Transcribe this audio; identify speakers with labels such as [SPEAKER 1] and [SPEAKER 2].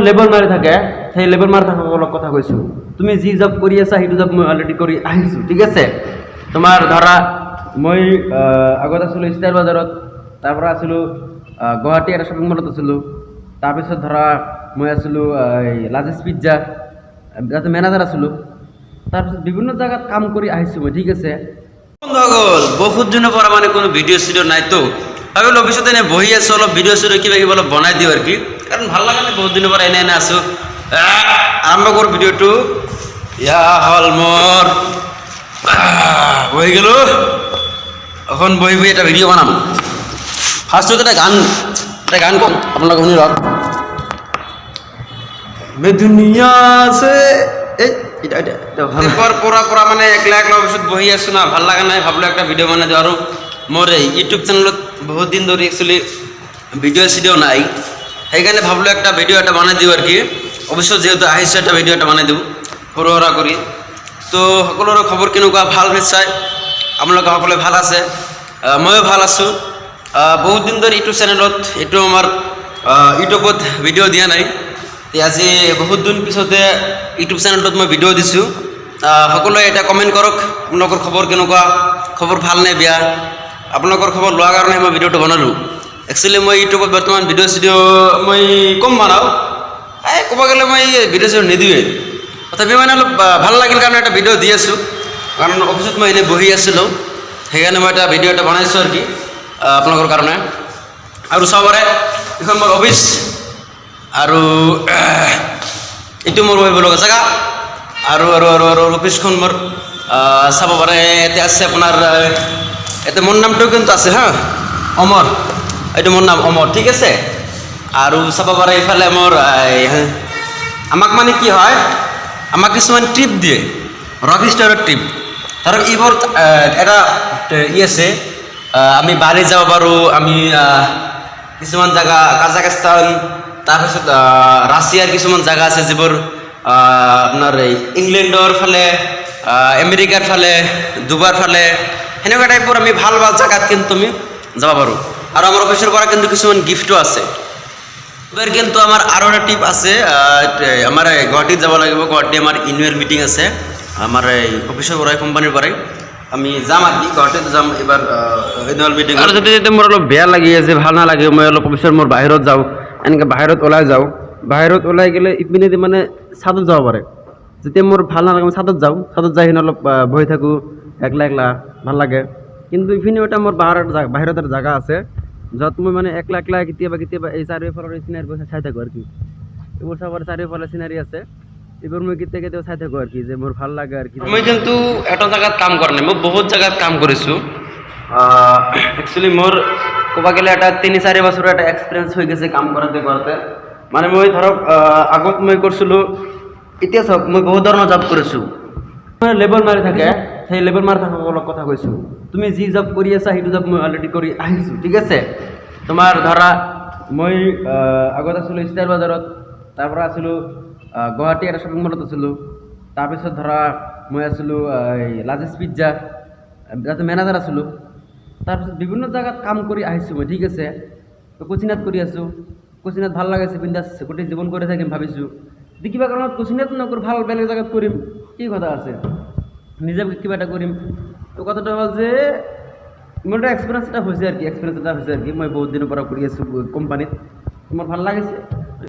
[SPEAKER 1] Label মাৰি থাকে সেই লেবেল মাৰি থাকাসকলক কথা কৈছোঁ। তুমি যি জব কৰি আছা সেইটো জব মই অলৰেডি কৰি আহিছোঁ, ঠিক আছে। তোমাৰ ধৰা মই আগত আছিলোঁ ষ্টাইল বজাৰত, তাৰপৰা আছিলোঁ গুৱাহাটী এটা শ্বপিং মলত আছিলোঁ। তাৰপিছত ধৰা মই আছিলোঁ এই লাজিজ পিজ্জা, তাতে মেনেজাৰ আছিলোঁ। তাৰপিছত বিভিন্ন জেগাত কাম কৰি আহিছোঁ মই, ঠিক আছে।
[SPEAKER 2] বন্ধুসকল, বহুত দিনৰ পৰা মানে কোনো ভিডিঅ' চিডিঅ' নাইতো, ভাবিলোঁ অফিচত এনে বহি আছোঁ, অলপ ভিডিঅ' চিডিঅ' কিবা কিবি অলপ বনাই দিওঁ আৰু কি, কাৰণ ভাল লগা নাই বহুত দিনৰ পৰা এনে আছোঁ। আৰম্ভ কৰোঁ ভিডিঅ'টো। ইয়া হ'ল মোৰ বহি গ'লোঁ, এখন বহি বহি এটা ভিডিঅ' বনাম। ফাৰ্ষ্টত এটা গান কম, আপোনালোকে শুনি লওক। মে দুনিয়া সে পৰা মানে একলা অফিচত বহি আছোঁ না, ভাল লগা নাই, ভাবিলোঁ একটা ভিডিঅ' বনাই দিওঁ। আৰু মোৰ এই ইউটিউব চেনেলত বহুত দিন ধৰি একচুৱেলি ভিডিঅ' চিডিঅ' নাই, সেইকাৰণে ভাবিলোঁ একটা ভিডিঅ' এটা বনাই দিওঁ আৰু কি। অফিচত যিহেতু আহিছোঁ এটা ভিডিঅ' এটা বনাই দিওঁ সৰু সুৰা কৰি। তো সকলোৰে খবৰ কেনেকুৱা? ভাল নিশ্চয়, আপোনালোকে সকলোৱে ভাল আছে, ময়ো ভাল আছোঁ। বহুত দিন ধৰি ইউটিউব চেনেলত এইটো আমাৰ ইউটিউবত ভিডিঅ' দিয়া নাই, আজি বহুত দিন পিছতে ইউটিউব চেনেলটোত মই ভিডিঅ' দিছোঁ। সকলোৱে এটা কমেণ্ট কৰক, আপোনালোকৰ খবৰ কেনেকুৱা, খবৰ ভাল নে বেয়া। আপোনালোকৰ খবৰ লোৱাৰ কাৰণে মই ভিডিঅ'টো বনালোঁ। একচুৱেলি মই ইউটিউবত বৰ্তমান ভিডিঅ' চিডিঅ' মই কম বনাওঁ, ক'ব গ'লে মই ভিডিঅ' চিডিঅ' নিদিওঁৱেই। তথাপিও মানে অলপ ভাল লাগিল কাৰণে এটা ভিডিঅ' দি আছোঁ, কাৰণ অফিচত মই এনেই বহি আছিলোঁ, সেইকাৰণে মই এটা ভিডিঅ' এটা বনাইছোঁ আৰু কি আপোনালোকৰ কাৰণে। আৰু চাব পাৰে এইখন মোৰ অফিচ, আৰু এইটো মোৰ বহিব লগা জেগা, আৰু অফিচখন মোৰ চাব পাৰে। ইয়াতে আছে আপোনাৰ, ইয়াতে মোৰ নামটোও কিন্তু আছে হা, অমৰ, এইটো মোৰ নাম অমৰ, ঠিক আছে। আৰু চাব পাৰে এইফালে মোৰ আমাক মানে কি হয়, আমাক কিছুমান ট্ৰিপ দিয়ে, ৰক ষ্টাৰৰ ট্ৰিপ। ধৰক এইবোৰ এটা আছে, আমি বালি যাব পাৰোঁ, আমি কিছুমান জেগা কাজাখস্তান, তাৰপিছত ৰাছিয়াৰ কিছুমান জেগা আছে যিবোৰ আপোনাৰ এই ইংলেণ্ডৰ ফালে, আমেৰিকাৰ ফালে, ডুবাইৰ ফালে, সেনেকুৱা টাইপৰ আমি ভাল ভাল জেগাত কিন্তু আমি যাব পাৰোঁ। আৰু আমাৰ অফিচৰ পৰা কিন্তু কিছুমান গিফ্টো আছে। এবাৰ কিন্তু আমাৰ আৰু এটা ট্ৰিপ আছে, আমাৰ গুৱাহাটীত যাব লাগিব। গুৱাহাটী আমাৰ এনুৱেল মিটিং আছে, আমাৰ এই অফিচৰ পৰাই, কোম্পানীৰ পৰাই আমি যাম আৰু কি গুৱাহাটীত যাম এইবাৰ এনুৱেল মিটিং।
[SPEAKER 1] আৰু যদি মোৰ অলপ বেয়া লাগি আছে, ভাল নালাগে, মই অলপ অফিচৰ মোৰ বাহিৰত যাওঁ, এনেকৈ বাহিৰত ওলাই যাওঁ। বাহিৰত ওলাই গ'লে ইপিনেদি মানে ছাদত যাব পাৰে। যেতিয়া মোৰ ভাল নালাগে মই ছাদত যাওঁ, ছাদত যাই কিনে অলপ বহি থাকোঁ, একলা ভাল লাগে। কিন্তু ইপিনেও এটা মোৰ বাহিৰত এটা জেগা আছে, য'ত মই মানে একলা কেতিয়াবা এই চাৰিওফালৰ চিনাৰীবোৰ চাই থাকোঁ আৰু কি। এইবোৰ চাব চাৰিওফালে চিনাৰী আছে, এইবোৰ মই কেতিয়াবা চাই থাকোঁ আৰু কি, যে মোৰ ভাল লাগে আৰু কি।
[SPEAKER 2] মই কিন্তু এটা জেগাত কাম কৰা নাই, মই বহুত জেগাত কাম কৰিছোঁ। একচুৱেলি মোৰ ক'ব গ'লে এটা 3-4 বছৰৰ এটা এক্সপিৰিয়েঞ্চ হৈ গৈছে কাম কৰোঁতে। মানে মই ধৰক আগত মই কৰিছিলোঁ, এতিয়া চাওক মই বহুত ধৰণৰ জব কৰিছোঁ।
[SPEAKER 1] লেবেল মাৰি থাকে সেই লেবেল মাৰি থাকাসকলক কথা কৈছোঁ। তুমি যি জব কৰি আছা সেইটো জব মই অলৰেডি কৰি আহিছোঁ, ঠিক আছে। তোমাৰ ধৰা মই আগত আছিলোঁ ষ্টাইল বজাৰত, তাৰপৰা আছিলোঁ গুৱাহাটী এটা শ্বপিং মলত আছিলোঁ। তাৰপিছত ধৰা মই আছিলোঁ এই লাজিজ পিজ্জা, তাতে মেনেজাৰ আছিলোঁ। তাৰপিছত বিভিন্ন জেগাত কাম কৰি আহিছোঁ মই, ঠিক আছে। কোচিনাত কৰি আছোঁ, কোচিনাত ভাল লাগিছে, বিন্দাছ গোটেই জীৱন কৰি থাকিম ভাবিছোঁ। যদি কিবা কাৰণত কোচিনাত নকৰোঁ, ভাল বেলেগ জেগাত কৰিম, কি কথা আছে, নিজে কিবা এটা কৰিম। তো কথাটো হ'ল যে মোৰ এটা এক্সপিৰিয়েঞ্চ এটা হৈছে আৰু কি, মই বহুত দিনৰ পৰা কৰি আছোঁ কোম্পানীত, মোৰ ভাল লাগিছে।